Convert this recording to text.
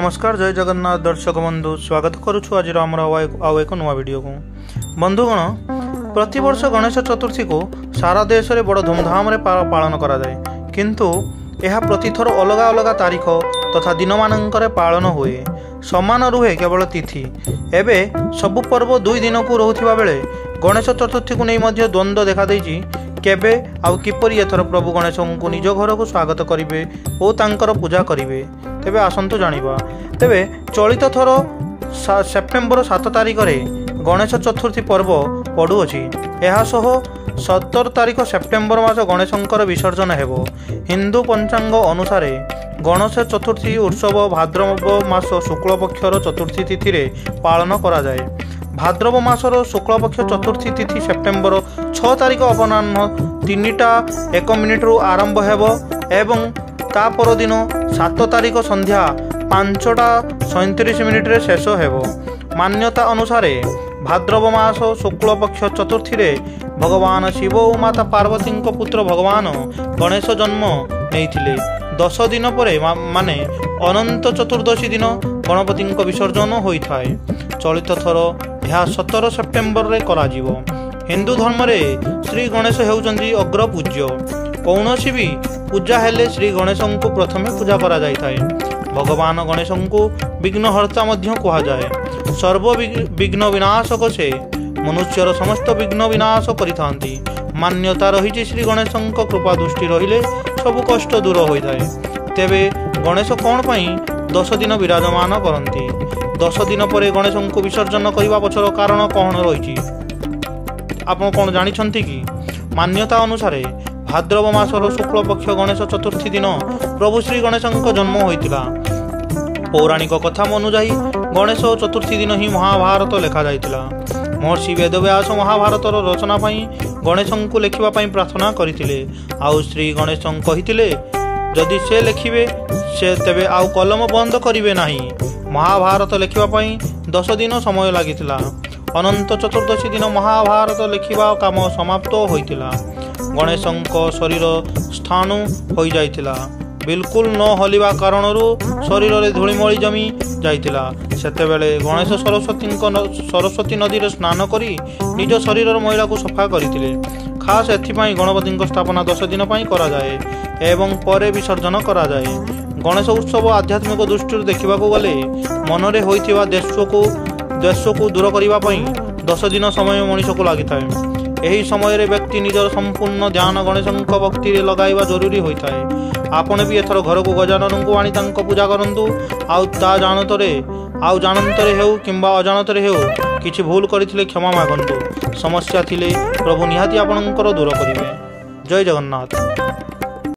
नमस्कार जय जगन्नाथ दर्शक बंधु स्वागत करुछु आज आउ एक नुआ वीडियो को बंधुगण प्रति वर्ष गणेश चतुर्थी को सारा देश में बड़ धूमधाम पालन करा जाए किंतु यह प्रतिथर अलग अलग तारीख तथा दिन मानकर पालन हुए समान रुहे केवल तिथि एबे सबु पर्व दुई दिन को रोहुथिबा बेले गणेश चतुर्थी को नहीं द्वंद्व देखा देइछि केबे आउ किपरि एथर प्रभु गणेश को निज घर को स्वागत करिवे ओ तांकर पूजा करिवे तेबे आसंतु जानिबा। तेबे चलित थर सेप्टेम्बर 7 तारिख रे गणेश चतुर्थी पर्व पड़ुअछि। एहा सह 17 तारिख सेप्टेम्बर मास गणेशंकर विसर्जन हेबो। हिंदू पंचांग अनुसार गणेश चतुर्थी उत्सव भाद्रव मास शुक्ल पक्षर चतुर्थी तिथि रे पालन करा जाए। भाद्रव मासर शुक्लपक्ष चतुर्थी तिथि सेप्टेम्बर 6 तारिख अपराह्न 3:01 रु आरंभ हेबो एवं ता पर दिन 7 तारिख संध्या 5:37 रे शेष हेबो। मान्यता अनुसार भाद्रव मास शुक्लपक्ष चतुर्थी रे भगवान शिव और माता पार्वती पुत्र भगवान गणेश जन्म नेइथिले। 10 दिन पर माने अनंत चतुर्दशी दिन गणपति विसर्जन होता है। चलित थर यह 17 सेप्टेम्बर रे कराजिवो। हिंदू धर्म रे श्री गणेश हेउचंदी अग्र पूज्य। कौनसी भी पूजा हेले श्री गणेश को प्रथमे पूजा करा जाय थाए। भगवान गणेश को विघ्नहर्ता मध्य कहा जाए। सर्व विघ्न विनाशक से मनुष्यर समस्त विघ्न विनाश करिथांती। मान्यता रही श्री गणेश कृपा दृष्टि रहिले सबु कष्ट दूर होता है। तेबे गणेश कौन पाई 10 दिन विराजमान करती। 10 दिन पर गणेश को विसर्जन करने पछर कारण कौन रही आप कौन जानी कि? मान्यता अनुसार भाद्रव मासर शुक्ल पक्ष गणेश चतुर्थी दिन प्रभु श्री गणेश जन्म होता। पौराणिक कथा अनुजाई गणेश चतुर्थी दिन ही महाभारत लिखा जाइतिला। महर्षि वेदव्यास महाभारतर रचना पाई गणेश को लिखा प्रार्थना करथिले। आउ श्री गणेश कहिथिले जदि से लिखिबे से तेबे आउ कलम बंद करिवे नाही। महाभारत लिखा 10 दिन समय लागिथिला। अनंत चतुर्दशी दिन महाभारत लिखिबा काम समाप्त होइतिला। गणेशंक शरीर स्थाणु हो जाइतिला। बिल्कुल न हलिबा कारणरू शरीर रे धूलिमଳି जमी जाइतिला। सेतेबेले गणेश सरस्वती नदी रे स्नान करी निज शरीर मैला को सफा करथिले। खास एथिपाई गणपति स्थापना 10 दिन पाई करा जाए एवं परे विसर्जन करा जाए। गणेश उत्सव आध्यात्मिक दृष्टि देखा गले मनरे होइथिबा देश को दूर करने 10 दिन समय मनुष्य को लगी था। यही समय व्यक्ति निजर संपूर्ण ध्यान गणेश भक्ति लगाइबा जरूरी होता है। आपण भी एथर घर को गजानन को आनी पूजा करंतु। जानतरे हेउ किंबा अजानतरे हेउ किछि भूल करिथिले क्षमा मागंतु। समस्या थिले प्रभु निहाती आपणकर दूर करिवे। जय जगन्नाथ।